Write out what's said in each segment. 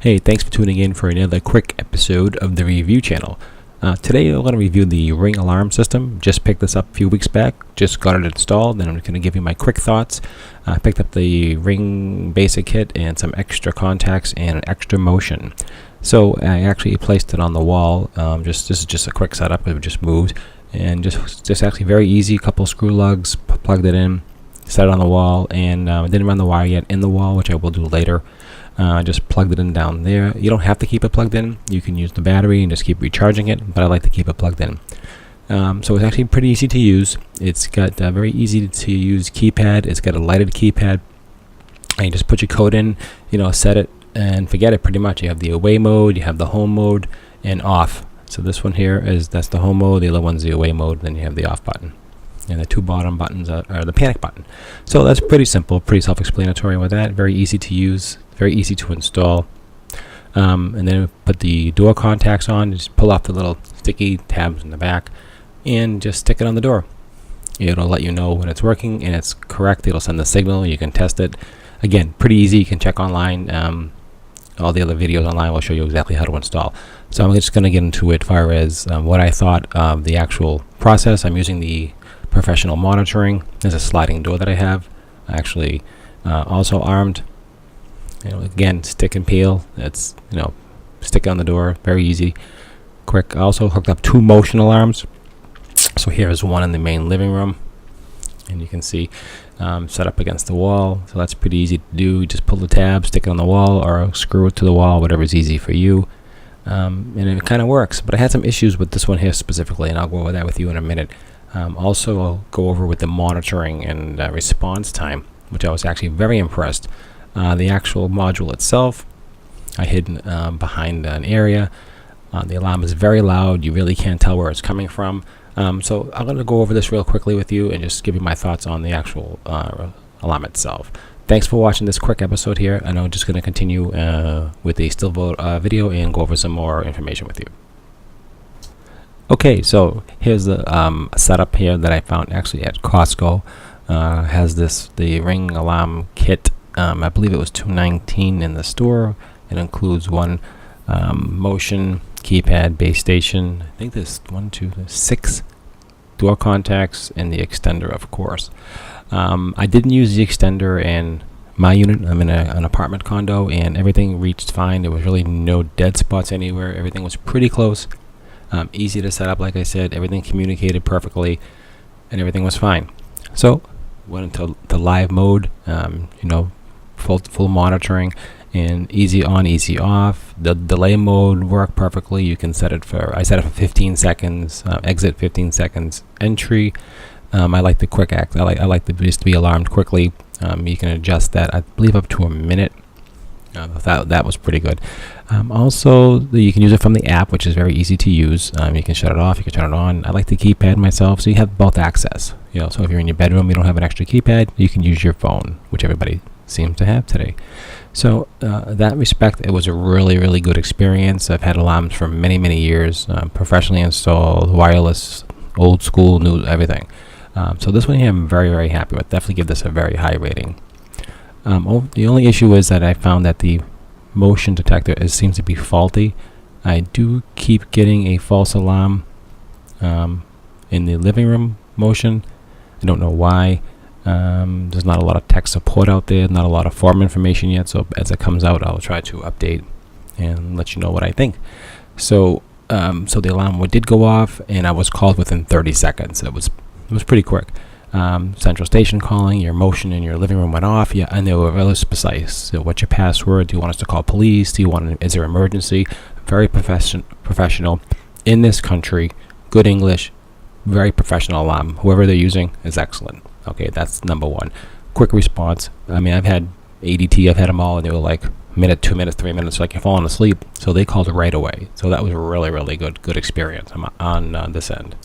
Hey, thanks for tuning in for another quick episode of the review channel. Today I'm going to review the Ring alarm system. Just picked this up a few weeks back, just got it installed, and I'm going to give you my quick thoughts. I picked up the Ring basic kit and some extra contacts and an extra motion. So I actually placed it on the wall. This is just a quick setup. It just moved, and just actually very easy. A couple screw lugs, plugged it in, set it on the wall, and didn't run the wire yet in the wall, which I will do later. I just plugged it in down there. You don't have to keep it plugged in. You can use the battery and just keep recharging it, but I like to keep it plugged in. So it's actually pretty easy to use. It's got a very easy to use keypad. It's got a lighted keypad. And you just put your code in, set it and forget it pretty much. You have the away mode, you have the home mode, and off. So this one here that's the home mode. The other one's the away mode. Then you have the off button. And the two bottom buttons are the panic button. So that's pretty simple, pretty self-explanatory with that. Very easy to use, very easy to install. And then put the door contacts on. Just pull off the little sticky tabs in the back and just stick it on the door. It'll let you know when it's working and it's correct. It'll send the signal. You can test it. Again, pretty easy. You can check online. All the other videos online will show you exactly how to install. So I'm just going to get into it as far as what I thought of the actual process. I'm using the professional monitoring. There's a sliding door that I have. Actually, also armed. Again, stick and peel. It's stick on the door. Very easy, quick. I also hooked up two motion alarms. So here's one in the main living room, and you can see set up against the wall. So that's pretty easy to do. You just pull the tab, stick it on the wall, or screw it to the wall, whatever's easy for you. And it kind of works. But I had some issues with this one here specifically, and I'll go over that with you in a minute. Also, I'll go over with the monitoring and response time, which I was actually very impressed. The actual module itself, I hid behind an area. The alarm is very loud. You really can't tell where it's coming from. So I'm going to go over this real quickly with you and just give you my thoughts on the actual alarm itself. Thanks for watching this quick episode here. I know I'm just going to continue with the still video and go over some more information with you. Okay, so here's the setup here that I found actually at Costco. Has the Ring alarm kit. I believe it was $2.19 in the store. It includes one motion keypad base station. I think there's 6 door contacts and the extender, of course. I didn't use the extender in my unit. I'm in an apartment condo, and everything reached fine. There was really no dead spots anywhere. Everything was pretty close. Easy to set up, like I said. Everything communicated perfectly, and everything was fine. So went into the live mode. Full monitoring and easy on, easy off. The delay mode worked perfectly. You can set it I set it for 15 seconds. Exit 15 seconds. Entry. I like the quick act. I like the just to be alarmed quickly. You can adjust that, I believe, up to a minute. That was pretty good. Also, you can use it from the app, which is very easy to use. You can shut it off, you can turn it on. I like the keypad myself, so you have both access. So if you're in your bedroom, you don't have an extra keypad, you can use your phone, which everybody seems to have today. So that respect, it was a really, really good experience. I've had alarms for many, many years, professionally installed, wireless, old school, new, everything. So this one here I'm very, very happy with. Definitely give this a very high rating. The only issue is that I found that the motion detector seems to be faulty. I do keep getting a false alarm in the living room motion. I don't know why. There's not a lot of tech support out there, not a lot of forum information yet, so as it comes out I'll try to update and let you know what I think. So the alarm did go off, and I was called within 30 seconds. It was pretty quick. Central station calling, your motion in your living room went off, and they were really precise. So what's your password? Do you want us to call police? Is there emergency? Very professional in this country, good English, very professional alarm. Whoever they're using is excellent. Okay, that's number one. Quick response. I mean, I've had ADT, I've had them all, and they were like minute, 2 minutes, 3 minutes, like you're falling asleep. So they called right away. So that was a really, really good experience on this end.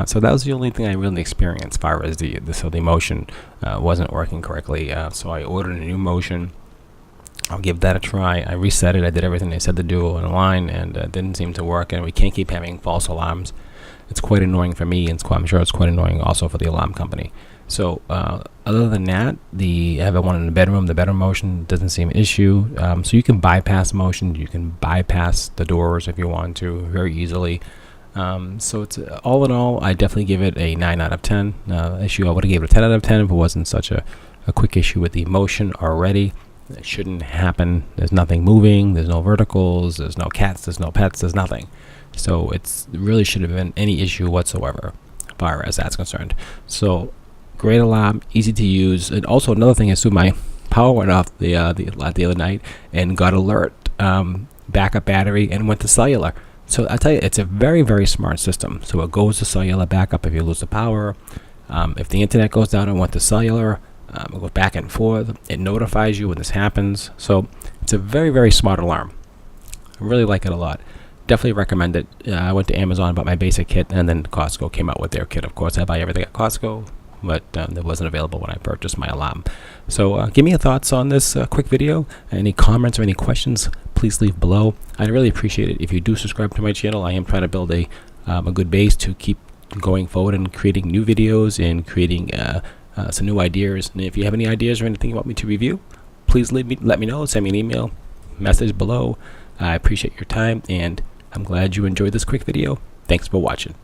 So that was the only thing I really experienced as far as the motion wasn't working correctly. So I ordered a new motion. I'll give that a try. I reset it. I did everything they said to do online, and it didn't seem to work. And we can't keep having false alarms. It's quite annoying for me, and I'm sure it's quite annoying also for the alarm company. So other than that, I have one in the bedroom. The bedroom motion doesn't seem an issue. So you can bypass motion. You can bypass the doors if you want to very easily. So it's all in all, I definitely give it a 9 out of 10. Issue, I would have gave it a 10 out of 10 if it wasn't such a quick issue with the motion already. It shouldn't happen. There's nothing moving. There's no verticals. There's no cats. There's no pets. There's nothing. So it really should have been any issue whatsoever as far as that's concerned. So great alarm, easy to use. And also another thing is too, my power went off the other night and got alert, backup battery, and went to cellular. So I tell you, it's a very, very smart system. So it goes to cellular backup if you lose the power. If the internet goes down and went to cellular, it goes back and forth. It notifies you when this happens. So it's a very, very smart alarm. I really like it a lot. Definitely recommend it. I went to Amazon, bought my basic kit, and then Costco came out with their kit. Of course, I buy everything at Costco, but that wasn't available when I purchased my alarm. So give me your thoughts on this quick video. Any comments or any questions, please leave below. I'd really appreciate it if you do subscribe to my channel. I am trying to build a good base to keep going forward and creating new videos and creating some new ideas. And if you have any ideas or anything you want me to review, please let me know. Send me an email, message below. I appreciate your time, and I'm glad you enjoyed this quick video. Thanks for watching.